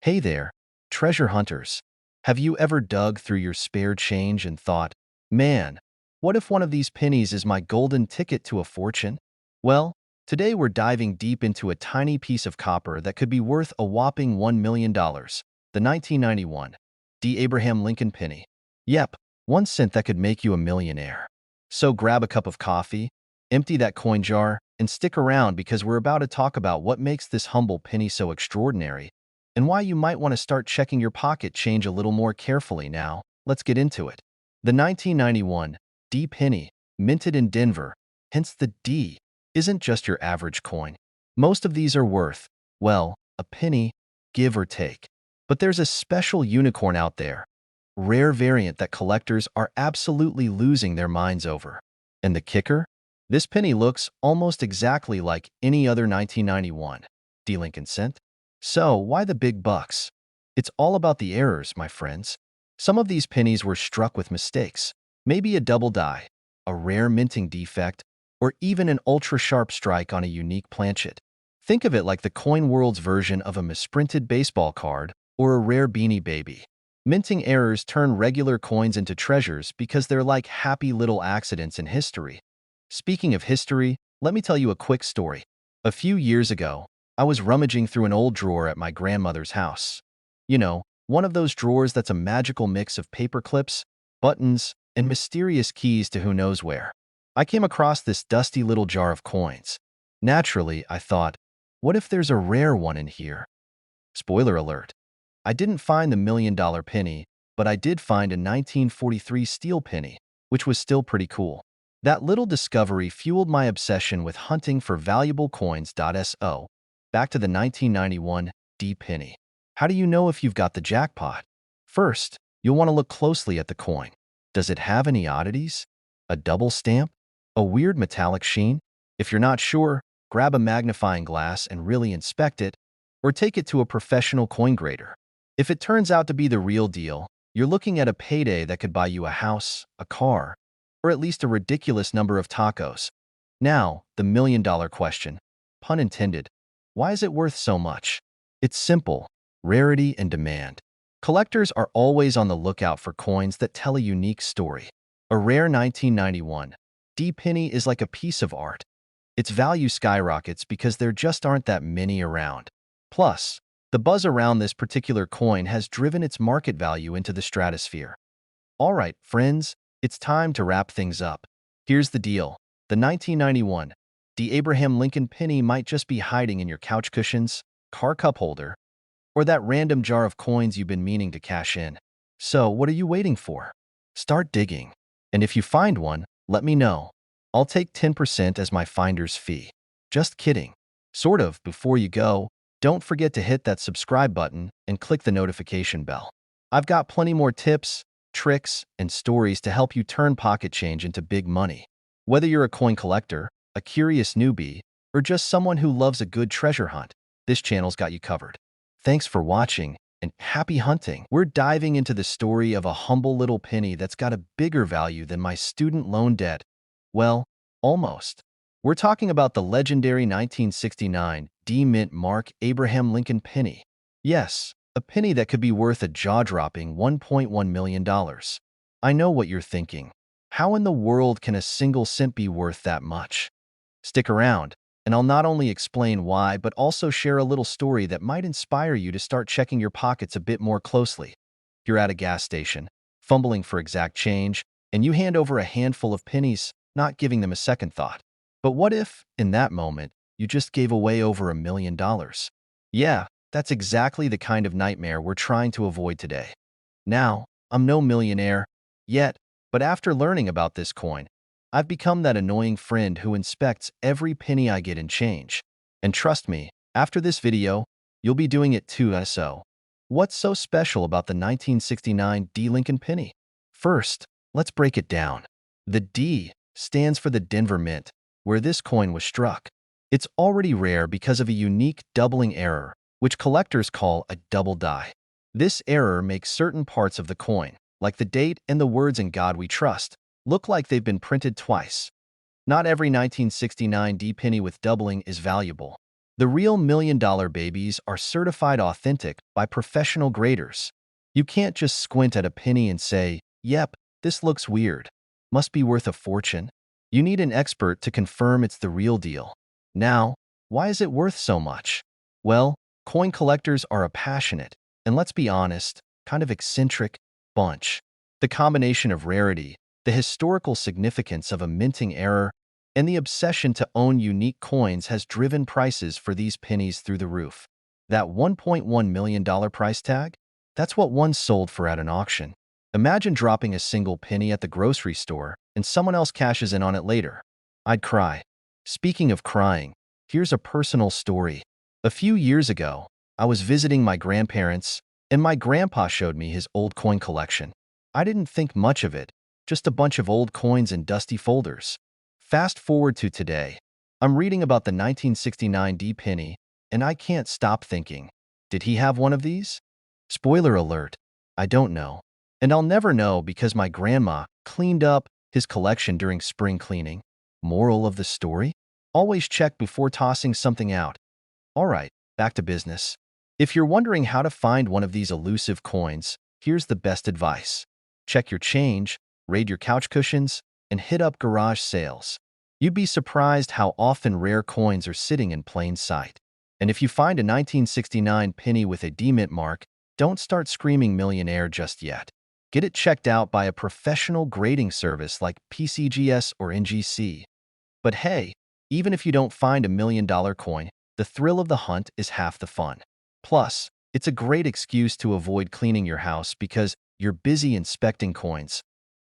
Hey there, treasure hunters. Have you ever dug through your spare change and thought, man, what if one of these pennies is my golden ticket to a fortune? Well, today we're diving deep into a tiny piece of copper that could be worth a whopping $1 million, the 1991 D. Abraham Lincoln penny. Yep, 1 cent that could make you a millionaire. So grab a cup of coffee, empty that coin jar, and stick around because we're about to talk about what makes this humble penny so extraordinary and why you might want to start checking your pocket change a little more carefully now. Let's get into it. The 1991 D penny, minted in Denver, hence the D, isn't just your average coin. Most of these are worth, well, a penny, give or take. But there's a special unicorn out there, rare variant that collectors are absolutely losing their minds over. And the kicker? This penny looks almost exactly like any other 1991 D Lincoln cent. So, why the big bucks? It's all about the errors, my friends. Some of these pennies were struck with mistakes, maybe a double die, a rare minting defect, or even an ultra-sharp strike on a unique planchet. Think of it like the coin world's version of a misprinted baseball card or a rare Beanie Baby. Minting errors turn regular coins into treasures because they're like happy little accidents in history. Speaking of history, let me tell you a quick story. A few years ago, I was rummaging through an old drawer at my grandmother's house. You know, one of those drawers that's a magical mix of paper clips, buttons, and mysterious keys to who knows where. I came across this dusty little jar of coins. Naturally, I thought, what if there's a rare one in here? Spoiler alert. I didn't find the $1 million penny, but I did find a 1943 steel penny, which was still pretty cool. That little discovery fueled my obsession with hunting for valuable coins. So, back to the 1991 D penny. How do you know if you've got the jackpot? First, you'll want to look closely at the coin. Does it have any oddities? A double stamp? A weird metallic sheen? If you're not sure, grab a magnifying glass and really inspect it, or take it to a professional coin grader. If it turns out to be the real deal, you're looking at a payday that could buy you a house, a car, or at least a ridiculous number of tacos. Now, the $1 million question. Pun intended. Why is it worth so much? It's simple: rarity and demand. Collectors are always on the lookout for coins that tell a unique story. A rare 1991 D penny is like a piece of art. Its value skyrockets because there just aren't that many around. Plus, the buzz around this particular coin has driven its market value into the stratosphere. All right, friends, it's time to wrap things up. Here's the deal. The 1991 D. Abraham Lincoln penny might just be hiding in your couch cushions, car cup holder, or that random jar of coins you've been meaning to cash in. So, what are you waiting for? Start digging. And if you find one, let me know. I'll take 10% as my finder's fee. Just kidding. Sort of. Before you go, don't forget to hit that subscribe button and click the notification bell. I've got plenty more tips, tricks, and stories to help you turn pocket change into big money. Whether you're a coin collector, a curious newbie, or just someone who loves a good treasure hunt, this channel's got you covered. Thanks for watching, and happy hunting. We're diving into the story of a humble little penny that's got a bigger value than my student loan debt. Well, almost. We're talking about the legendary 1969 D Mint Mark Abraham Lincoln penny. Yes, a penny that could be worth a jaw-dropping $1.1 million. I know what you're thinking. How in the world can a single cent be worth that much? Stick around, and I'll not only explain why, but also share a little story that might inspire you to start checking your pockets a bit more closely. You're at a gas station, fumbling for exact change, and you hand over a handful of pennies, not giving them a second thought. But what if, in that moment, you just gave away over $1 million? Yeah, that's exactly the kind of nightmare we're trying to avoid today. Now, I'm no millionaire yet, but after learning about this coin, I've become that annoying friend who inspects every penny I get in change. And trust me, after this video, you'll be doing it too. So, what's so special about the 1969 D Lincoln penny? First, let's break it down. The D stands for the Denver Mint, where this coin was struck. It's already rare because of a unique doubling error, which collectors call a double die. This error makes certain parts of the coin, like the date and the words "In God We Trust," look like they've been printed twice. Not every 1969 D penny with doubling is valuable. The real million-dollar babies are certified authentic by professional graders. You can't just squint at a penny and say, "Yep, this looks weird. Must be worth a fortune." You need an expert to confirm it's the real deal. Now, why is it worth so much? Well, coin collectors are a passionate, and let's be honest, kind of eccentric bunch. The combination of rarity, the historical significance of a minting error, and the obsession to own unique coins has driven prices for these pennies through the roof. That $1.1 million price tag? That's what one sold for at an auction. Imagine dropping a single penny at the grocery store and someone else cashes in on it later. I'd cry. Speaking of crying, here's a personal story. A few years ago, I was visiting my grandparents, and my grandpa showed me his old coin collection. I didn't think much of it, just a bunch of old coins in dusty folders. Fast forward to today. I'm reading about the 1969 D penny, and I can't stop thinking, did he have one of these? Spoiler alert, I don't know. And I'll never know because my grandma cleaned up his collection during spring cleaning. Moral of the story? Always check before tossing something out. All right, back to business. If you're wondering how to find one of these elusive coins, here's the best advice. Check your change, raid your couch cushions, and hit up garage sales. You'd be surprised how often rare coins are sitting in plain sight. And if you find a 1969 penny with a demint mark, don't start screaming millionaire just yet. Get it checked out by a professional grading service like PCGS or NGC. But hey, even if you don't find a $1 million coin, the thrill of the hunt is half the fun. Plus, it's a great excuse to avoid cleaning your house because you're busy inspecting coins.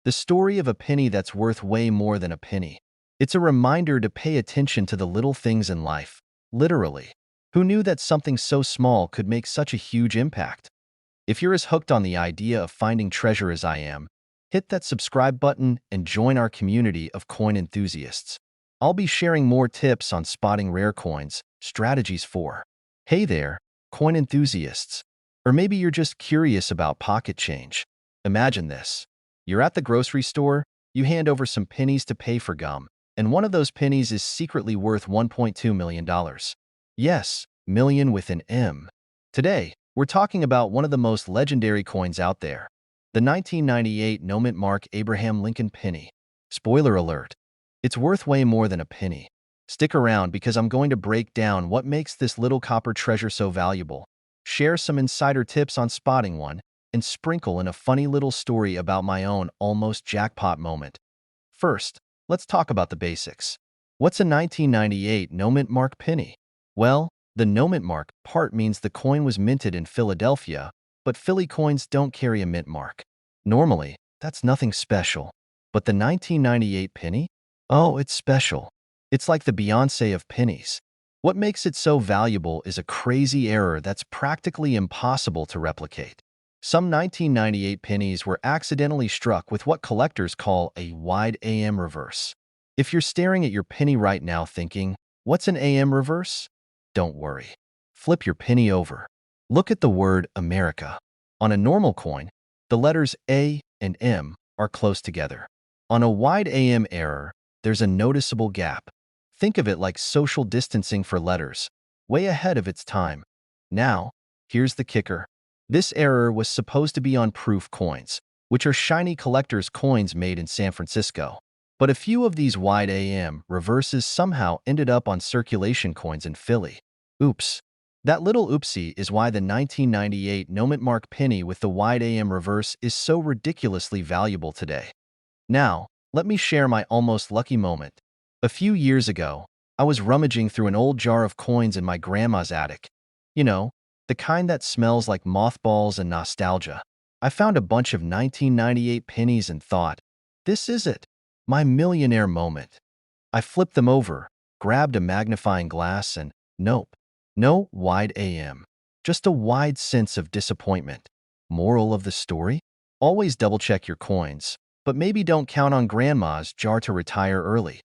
The story of a penny that's worth way more than a penny. It's a reminder to pay attention to the little things in life. Literally. Who knew that something so small could make such a huge impact? If you're as hooked on the idea of finding treasure as I am, hit that subscribe button and join our community of coin enthusiasts. I'll be sharing more tips on spotting rare coins, strategies for. Hey there, coin enthusiasts. Or maybe you're just curious about pocket change. Imagine this. You're at the grocery store, you hand over some pennies to pay for gum, and one of those pennies is secretly worth $1.2 million. Yes, million with an M. Today, we're talking about one of the most legendary coins out there, the 1998 no-mint mark Abraham Lincoln penny. Spoiler alert, it's worth way more than a penny. Stick around because I'm going to break down what makes this little copper treasure so valuable, share some insider tips on spotting one, and sprinkle in a funny little story about my own almost jackpot moment. First, let's talk about the basics. What's a 1998 no-mint mark penny? Well, the no-mint mark part means the coin was minted in Philadelphia, but Philly coins don't carry a mint mark. Normally, that's nothing special. But the 1998 penny? Oh, it's special. It's like the Beyoncé of pennies. What makes it so valuable is a crazy error that's practically impossible to replicate. Some 1998 pennies were accidentally struck with what collectors call a wide AM reverse. If you're staring at your penny right now thinking, what's an AM reverse? Don't worry. Flip your penny over. Look at the word America. On a normal coin, the letters A and M are close together. On a wide AM error, there's a noticeable gap. Think of it like social distancing for letters, way ahead of its time. Now, here's the kicker. This error was supposed to be on proof coins, which are shiny collector's coins made in San Francisco. But a few of these wide AM reverses somehow ended up on circulation coins in Philly. Oops. That little oopsie is why the 1998 no-mint mark penny with the wide AM reverse is so ridiculously valuable today. Now, let me share my almost lucky moment. A few years ago, I was rummaging through an old jar of coins in my grandma's attic. You know, the kind that smells like mothballs and nostalgia. I found a bunch of 1998 pennies and thought, this is it, my millionaire moment. I flipped them over, grabbed a magnifying glass, and nope, no wide AM. Just a wide sense of disappointment. Moral of the story? Always double-check your coins, but maybe don't count on grandma's jar to retire early.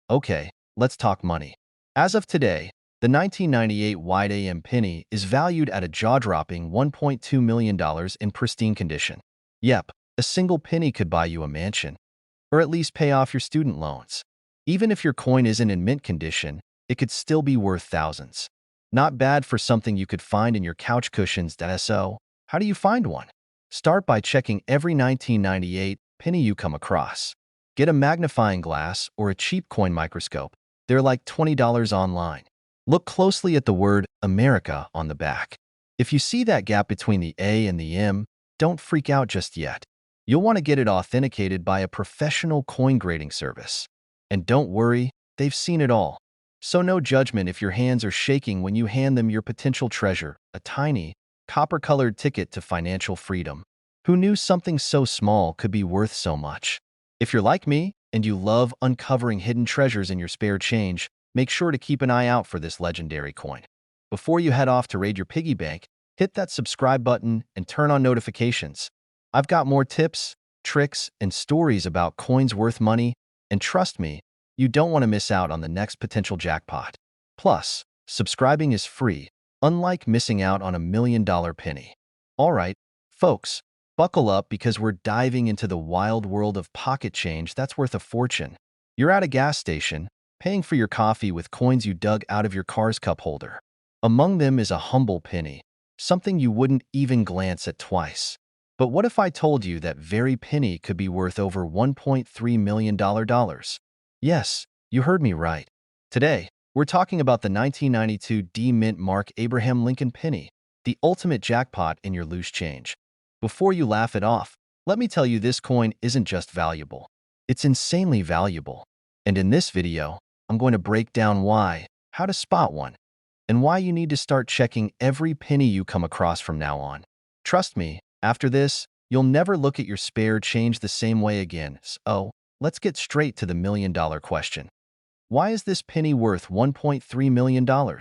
Okay, let's talk money. As of today, the 1998 wide AM penny is valued at a jaw-dropping $1.2 million in pristine condition. Yep, a single penny could buy you a mansion, or at least pay off your student loans. Even if your coin isn't in mint condition, it could still be worth thousands. Not bad for something you could find in your couch cushions. So, how do you find one? Start by checking every 1998 penny you come across. Get a magnifying glass or a cheap coin microscope. They're like $20 online. Look closely at the word America on the back. If you see that gap between the A and the M, don't freak out just yet. You'll want to get it authenticated by a professional coin grading service. And don't worry, they've seen it all. So no judgment if your hands are shaking when you hand them your potential treasure, a tiny, copper-colored ticket to financial freedom. Who knew something so small could be worth so much? If you're like me and you love uncovering hidden treasures in your spare change, make sure to keep an eye out for this legendary coin. Before you head off to raid your piggy bank, hit that subscribe button and turn on notifications. I've got more tips, tricks, and stories about coins worth money, and trust me, you don't want to miss out on the next potential jackpot. Plus, subscribing is free, unlike missing out on $1 million penny. Alright, folks, buckle up because we're diving into the wild world of pocket change that's worth a fortune. You're at a gas station, paying for your coffee with coins you dug out of your car's cup holder. Among them is a humble penny, something you wouldn't even glance at twice. But what if I told you that very penny could be worth over $1.3 million? Yes, you heard me right. Today, we're talking about the 1992 D Mint Mark Abraham Lincoln penny, the ultimate jackpot in your loose change. Before you laugh it off, let me tell you this coin isn't just valuable. It's insanely valuable. And in this video, I'm going to break down why, how to spot one, and why you need to start checking every penny you come across from now on. Trust me, after this, you'll never look at your spare change the same way again. So, let's get straight to the million-dollar question. Why is this penny worth $1.3 million?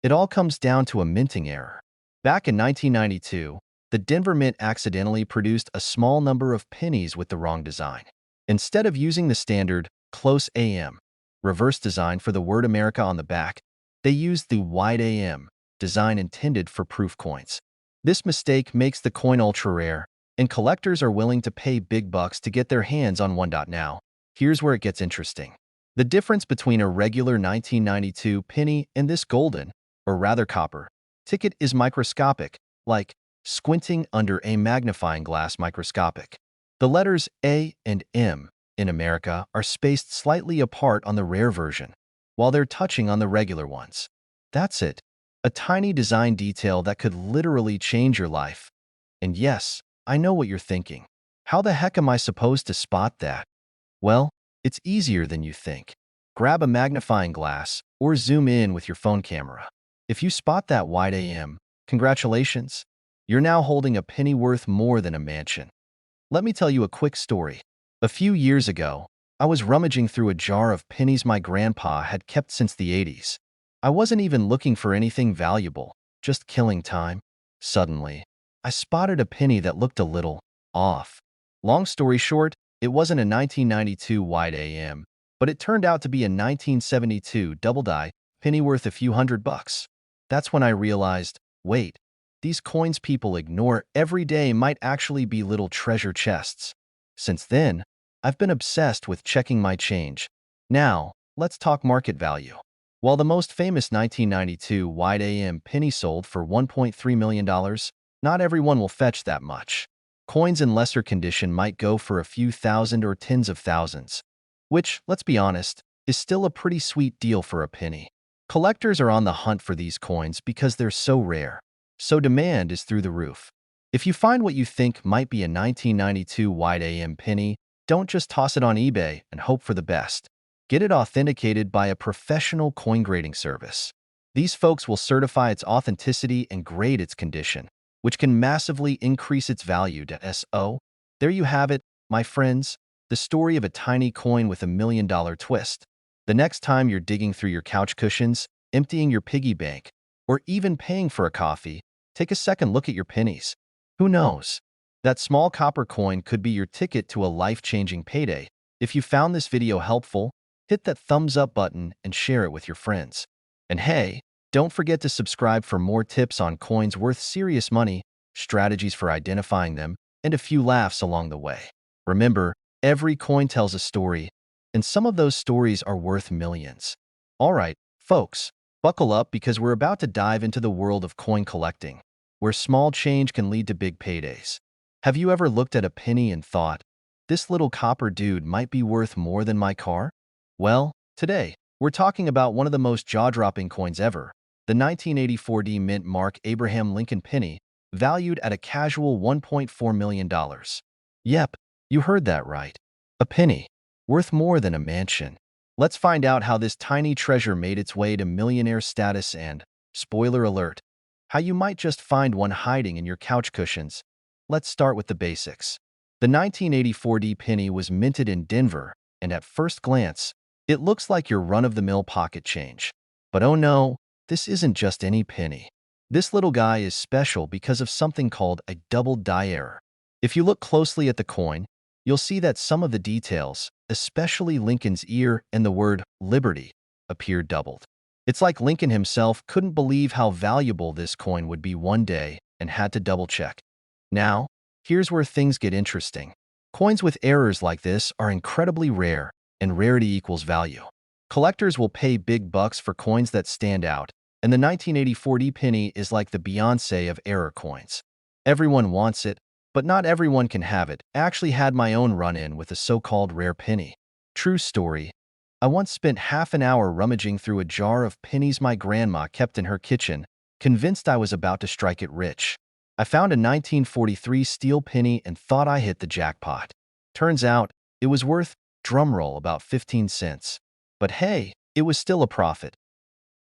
It all comes down to a minting error. Back in 1992, the Denver Mint accidentally produced a small number of pennies with the wrong design. Instead of using the standard close AM reverse design for the word America on the back, they used the wide AM design intended for proof coins. This mistake makes the coin ultra-rare, and collectors are willing to pay big bucks to get their hands on one. Now, here's where it gets interesting. The difference between a regular 1992 penny and this golden, or rather copper, ticket is microscopic, like squinting under a magnifying glass microscopic. The letters A and M in America are spaced slightly apart on the rare version, while they're touching on the regular ones. That's it. A tiny design detail that could literally change your life. And yes, I know what you're thinking. How the heck am I supposed to spot that? Well, it's easier than you think. Grab a magnifying glass or zoom in with your phone camera. If you spot that wide AM, congratulations. You're now holding a penny worth more than a mansion. Let me tell you a quick story. A few years ago, I was rummaging through a jar of pennies my grandpa had kept since the 80s. I wasn't even looking for anything valuable, just killing time. Suddenly, I spotted a penny that looked a little off. Long story short, it wasn't a 1992 wide AM, but it turned out to be a 1972 double-die penny worth a few $100. That's when I realized, wait, these coins people ignore every day might actually be little treasure chests. Since then, I've been obsessed with checking my change. Now, let's talk market value. While the most famous 1992 wide AM penny sold for $1.3 million, not everyone will fetch that much. Coins in lesser condition might go for a few thousand or tens of thousands, which, let's be honest, is still a pretty sweet deal for a penny. Collectors are on the hunt for these coins because they're so rare, so demand is through the roof. If you find what you think might be a 1992 wide AM penny, don't just toss it on eBay and hope for the best. Get it authenticated by a professional coin grading service. These folks will certify its authenticity and grade its condition, which can massively increase its value. So, there you have it, my friends, the story of a tiny coin with $1 million twist. The next time you're digging through your couch cushions, emptying your piggy bank, or even paying for a coffee, take a second look at your pennies. Who knows? That small copper coin could be your ticket to a life-changing payday. If you found this video helpful, hit that thumbs up button and share it with your friends. And hey, don't forget to subscribe for more tips on coins worth serious money, strategies for identifying them, and a few laughs along the way. Remember, every coin tells a story, and some of those stories are worth millions. Alright, folks, Buckle up because we're about to dive into the world of coin collecting, where small change can lead to big paydays. Have you ever looked at a penny and thought, this little copper dude might be worth more than my car? Well, today, we're talking about one of the most jaw-dropping coins ever, the 1984 D Mint Mark Abraham Lincoln penny, valued at a casual $1.4 million. Yep, you heard that right. A penny, worth more than a mansion. Let's find out how this tiny treasure made its way to millionaire status and, spoiler alert, how you might just find one hiding in your couch cushions. Let's start with the basics. The 1984 D penny was minted in Denver, and at first glance, it looks like your run-of-the-mill pocket change. But oh no, this isn't just any penny. This little guy is special because of something called a double die error. If you look closely at the coin, you'll see that some of the details, especially Lincoln's ear and the word Liberty, appear doubled. It's like Lincoln himself couldn't believe how valuable this coin would be one day and had to double-check. Now, here's where things get interesting. Coins with errors like this are incredibly rare, and rarity equals value. Collectors will pay big bucks for coins that stand out, and the 1984 D penny is like the Beyoncé of error coins. Everyone wants it, but not everyone can have it. I actually had my own run-in with a so-called rare penny. True story. I once spent half an hour rummaging through a jar of pennies my grandma kept in her kitchen, convinced I was about to strike it rich. I found a 1943 steel penny and thought I hit the jackpot. Turns out, it was worth, drumroll, about 15 cents. But hey, it was still a profit.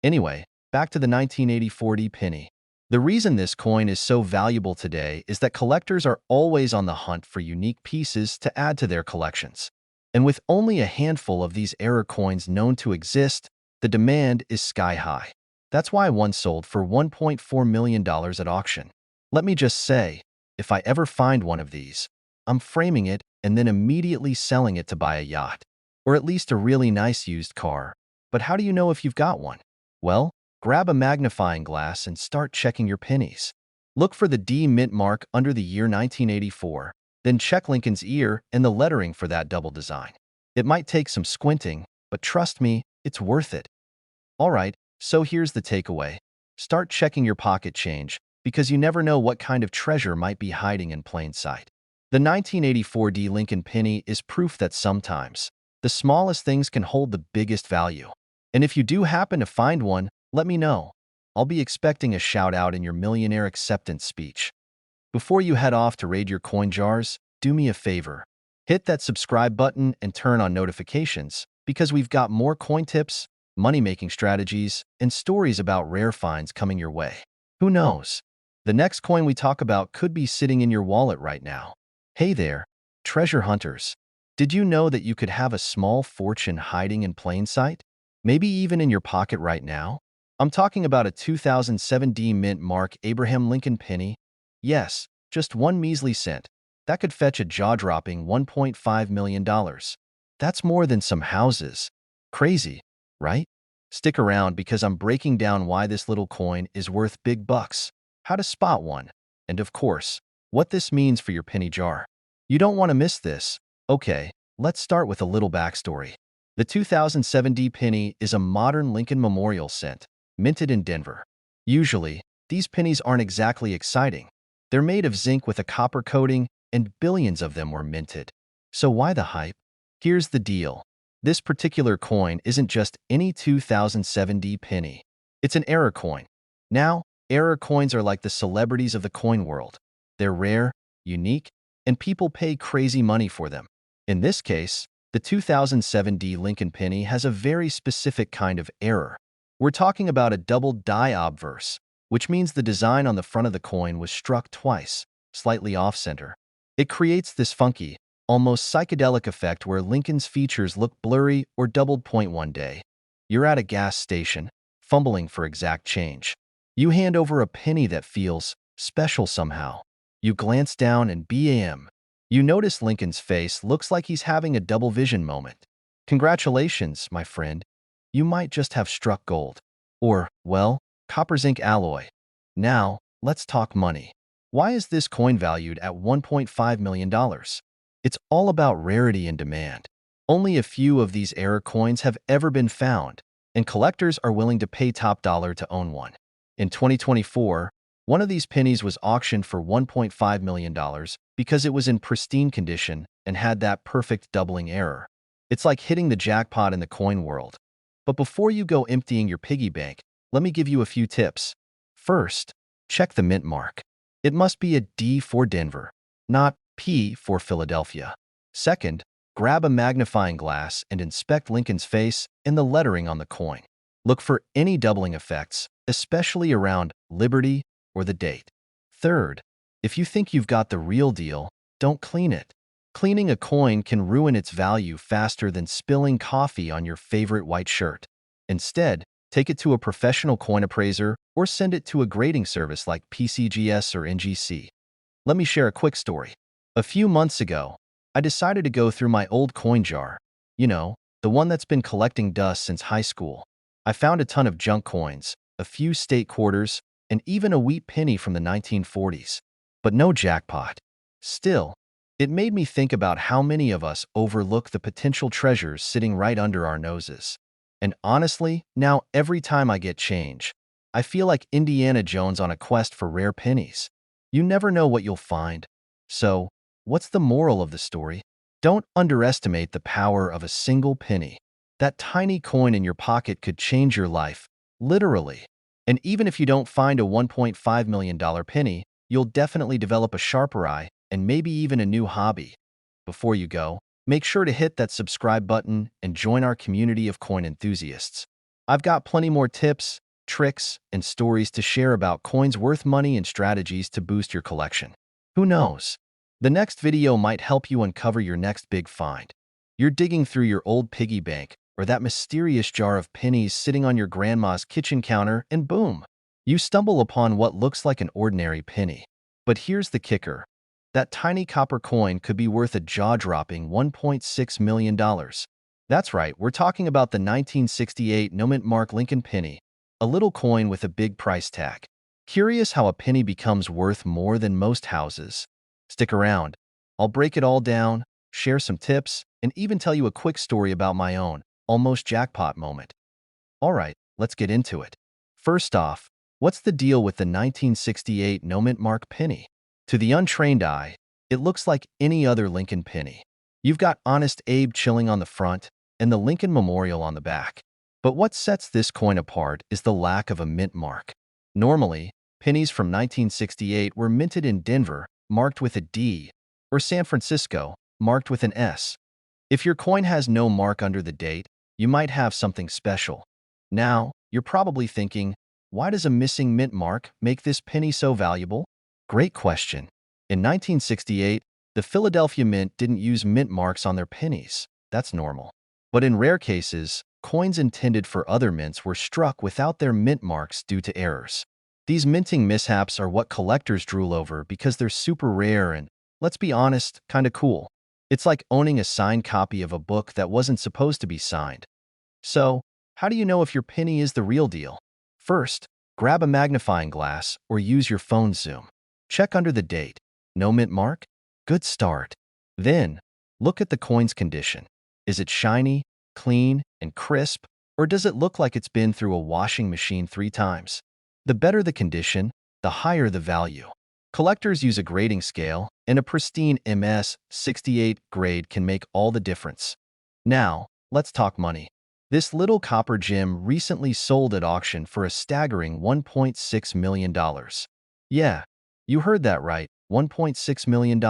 Anyway, back to the 1984 D penny. The reason this coin is so valuable today is that collectors are always on the hunt for unique pieces to add to their collections. And with only a handful of these error coins known to exist, the demand is sky high. That's why one sold for $1.4 million at auction. Let me just say, if I ever find one of these, I'm framing it and then immediately selling it to buy a yacht. Or at least a really nice used car. But how do you know if you've got one? Well, grab a magnifying glass and start checking your pennies. Look for the D Mint mark under the year 1984, then check Lincoln's ear and the lettering for that double design. It might take some squinting, but trust me, it's worth it. Alright, so here's the takeaway. Start checking your pocket change, because you never know what kind of treasure might be hiding in plain sight. The 1984 D Lincoln penny is proof that sometimes, the smallest things can hold the biggest value. And if you do happen to find one, let me know. I'll be expecting a shout-out in your millionaire acceptance speech. Before you head off to raid your coin jars, do me a favor. Hit that subscribe button and turn on notifications, because we've got more coin tips, money-making strategies, and stories about rare finds coming your way. Who knows? The next coin we talk about could be sitting in your wallet right now. Hey there, treasure hunters. Did you know that you could have a small fortune hiding in plain sight? Maybe even in your pocket right now? I'm talking about a 2007 D Mint Mark Abraham Lincoln penny. Yes, just one measly cent. That could fetch a jaw-dropping $1.5 million. That's more than some houses. Crazy, right? Stick around because I'm breaking down why this little coin is worth big bucks, how to spot one, and of course, what this means for your penny jar. You don't want to miss this. Okay, let's start with a little backstory. The 2007 D penny is a modern Lincoln Memorial cent, minted in Denver. Usually, these pennies aren't exactly exciting. They're made of zinc with a copper coating, and billions of them were minted. So why the hype? Here's the deal. This particular coin isn't just any 2007 D penny. It's an error coin. Now, error coins are like the celebrities of the coin world. They're rare, unique, and people pay crazy money for them. In this case, the 2007 D Lincoln penny has a very specific kind of error. We're talking about a double die obverse, which means the design on the front of the coin was struck twice, slightly off-center. It creates this funky, almost psychedelic effect where Lincoln's features look blurry or doubled. Point one day, you're at a gas station, fumbling for exact change. You hand over a penny that feels special somehow. You glance down and bam! You notice Lincoln's face looks like he's having a double vision moment. Congratulations, my friend. You might just have struck gold. Or, well, copper zinc alloy. Now, let's talk money. Why is this coin valued at $1.5 million? It's all about rarity and demand. Only a few of these error coins have ever been found, and collectors are willing to pay top dollar to own one. In 2024, one of these pennies was auctioned for $1.5 million because it was in pristine condition and had that perfect doubling error. It's like hitting the jackpot in the coin world. But before you go emptying your piggy bank, let me give you a few tips. First, check the mint mark. It must be a D for Denver, not P for Philadelphia. Second, grab a magnifying glass and inspect Lincoln's face and the lettering on the coin. Look for any doubling effects, especially around Liberty or the date. Third, if you think you've got the real deal, don't clean it. Cleaning a coin can ruin its value faster than spilling coffee on your favorite white shirt. Instead, take it to a professional coin appraiser or send it to a grading service like PCGS or NGC. Let me share a quick story. A few months ago, I decided to go through my old coin jar. You know, the one that's been collecting dust since high school. I found a ton of junk coins, a few state quarters, and even a wheat penny from the 1940s. But no jackpot. Still, it made me think about how many of us overlook the potential treasures sitting right under our noses. And honestly, now every time I get change, I feel like Indiana Jones on a quest for rare pennies. You never know what you'll find. So, what's the moral of the story? Don't underestimate the power of a single penny. That tiny coin in your pocket could change your life, literally. And even if you don't find a $1.5 million penny, you'll definitely develop a sharper eye and maybe even a new hobby. Before you go, make sure to hit that subscribe button and join our community of coin enthusiasts. I've got plenty more tips, tricks, and stories to share about coins worth money and strategies to boost your collection. Who knows? The next video might help you uncover your next big find. You're digging through your old piggy bank or that mysterious jar of pennies sitting on your grandma's kitchen counter and boom, you stumble upon what looks like an ordinary penny. But here's the kicker. That tiny copper coin could be worth a jaw-dropping $1.6 million. That's right, we're talking about the 1968 no-mint mark Lincoln penny, a little coin with a big price tag. Curious how a penny becomes worth more than most houses? Stick around. I'll break it all down, share some tips, and even tell you a quick story about my own, almost jackpot moment. Alright, let's get into it. First off, what's the deal with the 1968 no-mint mark penny? To the untrained eye, it looks like any other Lincoln penny. You've got Honest Abe chilling on the front and the Lincoln Memorial on the back. But what sets this coin apart is the lack of a mint mark. Normally, pennies from 1968 were minted in Denver, marked with a D, or San Francisco, marked with an S. If your coin has no mark under the date, you might have something special. Now, you're probably thinking, why does a missing mint mark make this penny so valuable? Great question. In 1968, the Philadelphia Mint didn't use mint marks on their pennies. That's normal. But in rare cases, coins intended for other mints were struck without their mint marks due to errors. These minting mishaps are what collectors drool over because they're super rare and, let's be honest, kinda cool. It's like owning a signed copy of a book that wasn't supposed to be signed. So, how do you know if your penny is the real deal? First, grab a magnifying glass or use your phone's zoom. Check under the date. No mint mark? Good start. Then, look at the coin's condition. Is it shiny, clean, and crisp, or does it look like it's been through a washing machine 3 times? The better the condition, the higher the value. Collectors use a grading scale, and a pristine MS-68 grade can make all the difference. Now, let's talk money. This little copper gem recently sold at auction for a staggering $1.6 million. Yeah, you heard that right, $1.6 million.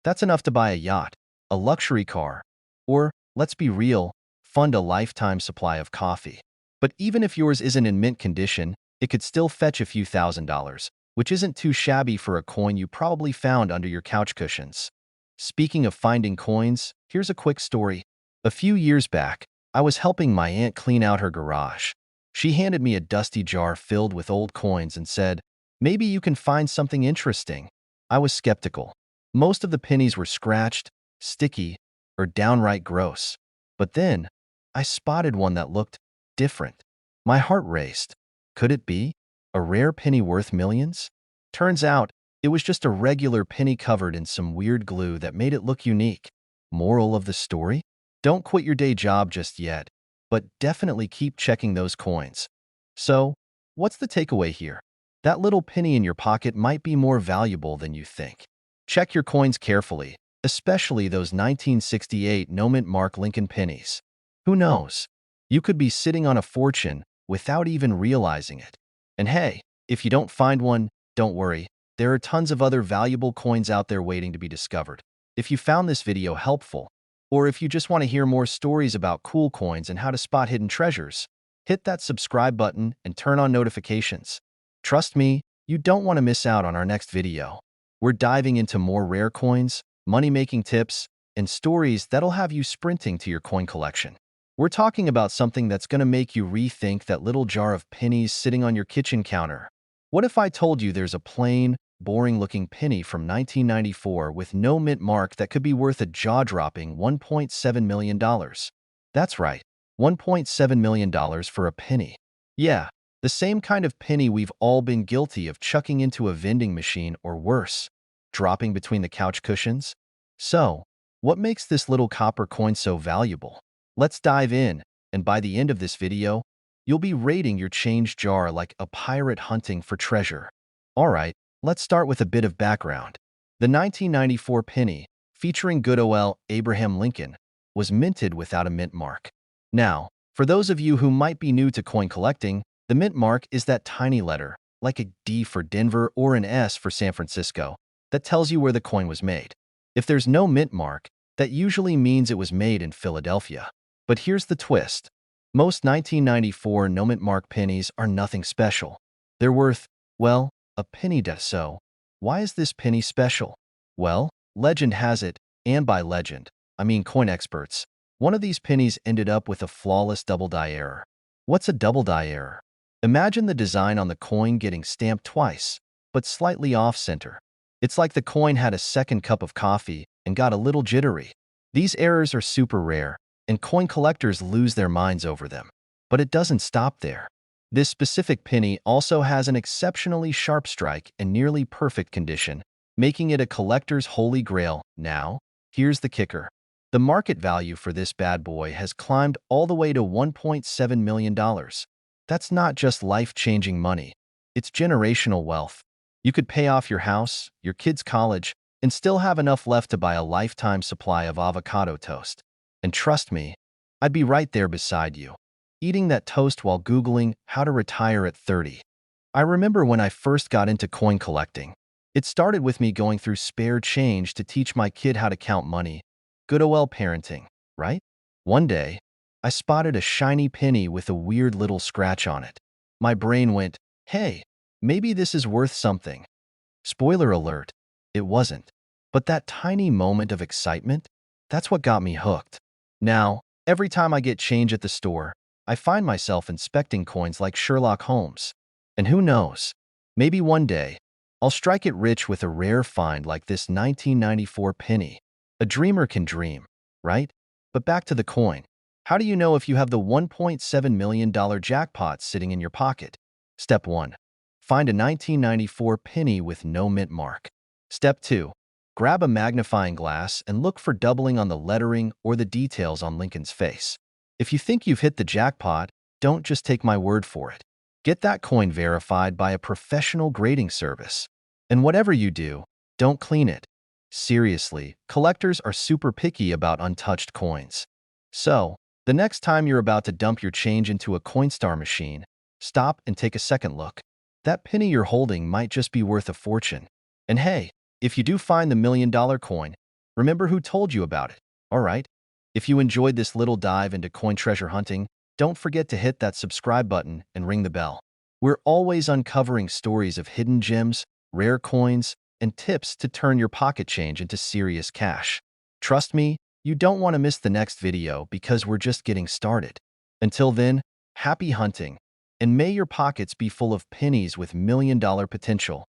That's enough to buy a yacht, a luxury car, or, let's be real, fund a lifetime supply of coffee. But even if yours isn't in mint condition, it could still fetch a few $1,000s, which isn't too shabby for a coin you probably found under your couch cushions. Speaking of finding coins, here's a quick story. A few years back, I was helping my aunt clean out her garage. She handed me a dusty jar filled with old coins and said, "Maybe you can find something interesting." I was skeptical. Most of the pennies were scratched, sticky, or downright gross. But then, I spotted one that looked different. My heart raced. Could it be a rare penny worth millions? Turns out, it was just a regular penny covered in some weird glue that made it look unique. Moral of the story? Don't quit your day job just yet. but definitely keep checking those coins. So, what's the takeaway here? That little penny in your pocket might be more valuable than you think. Check your coins carefully, especially those 1968 no-mint mark Lincoln pennies. Who knows? You could be sitting on a fortune without even realizing it. And hey, if you don't find one, don't worry. There are tons of other valuable coins out there waiting to be discovered. If you found this video helpful, or if you just want to hear more stories about cool coins and how to spot hidden treasures, hit that subscribe button and turn on notifications. Trust me, you don't want to miss out on our next video. We're diving into more rare coins, money-making tips, and stories that'll have you sprinting to your coin collection. We're talking about something that's going to make you rethink that little jar of pennies sitting on your kitchen counter. What if I told you there's a plain, boring-looking penny from 1994 with no mint mark that could be worth a jaw-dropping $1.7 million? That's right, $1.7 million for a penny. Yeah, the same kind of penny we've all been guilty of chucking into a vending machine or worse, dropping between the couch cushions. So, what makes this little copper coin so valuable? Let's dive in, and by the end of this video, you'll be raiding your change jar like a pirate hunting for treasure. Alright, let's start with a bit of background. The 1994 penny, featuring good old Abraham Lincoln, was minted without a mint mark. Now, for those of you who might be new to coin collecting, the mint mark is that tiny letter, like a D for Denver or an S for San Francisco, that tells you where the coin was made. If there's no mint mark, that usually means it was made in Philadelphia. But here's the twist. Most 1994 no-mint mark pennies are nothing special. They're worth, well, a penny. So, why is this penny special? Well, legend has it, and by legend, I mean coin experts, one of these pennies ended up with a flawless double-die error. What's a double-die error? Imagine the design on the coin getting stamped twice, but slightly off-center. It's like the coin had a second cup of coffee and got a little jittery. These errors are super rare, and coin collectors lose their minds over them. But it doesn't stop there. This specific penny also has an exceptionally sharp strike and nearly perfect condition, making it a collector's holy grail. Now, here's the kicker. The market value for this bad boy has climbed all the way to $1.7 million. That's not just life-changing money. It's generational wealth. You could pay off your house, your kids' college, and still have enough left to buy a lifetime supply of avocado toast. And trust me, I'd be right there beside you, eating that toast while Googling how to retire at 30. I remember when I first got into coin collecting. It started with me going through spare change to teach my kid how to count money. Good old parenting, right? One day, I spotted a shiny penny with a weird little scratch on it. My brain went, hey, maybe this is worth something. Spoiler alert, it wasn't. But that tiny moment of excitement, that's what got me hooked. Now, every time I get change at the store, I find myself inspecting coins like Sherlock Holmes. And who knows, maybe one day, I'll strike it rich with a rare find like this 1994 penny. A dreamer can dream, right? But back to the coin. How do you know if you have the $1.7 million jackpot sitting in your pocket? Step 1. Find a 1994 penny with no mint mark. Step 2. Grab a magnifying glass and look for doubling on the lettering or the details on Lincoln's face. If you think you've hit the jackpot, don't just take my word for it. Get that coin verified by a professional grading service. And whatever you do, don't clean it. Seriously, collectors are super picky about untouched coins. So, the next time you're about to dump your change into a Coinstar machine, stop and take a second look. That penny you're holding might just be worth a fortune. And hey, if you do find the $1 million coin, remember who told you about it, alright? If you enjoyed this little dive into coin treasure hunting, don't forget to hit that subscribe button and ring the bell. We're always uncovering stories of hidden gems, rare coins, and tips to turn your pocket change into serious cash. Trust me, you don't want to miss the next video because we're just getting started. Until then, happy hunting, and may your pockets be full of pennies with $1 million potential.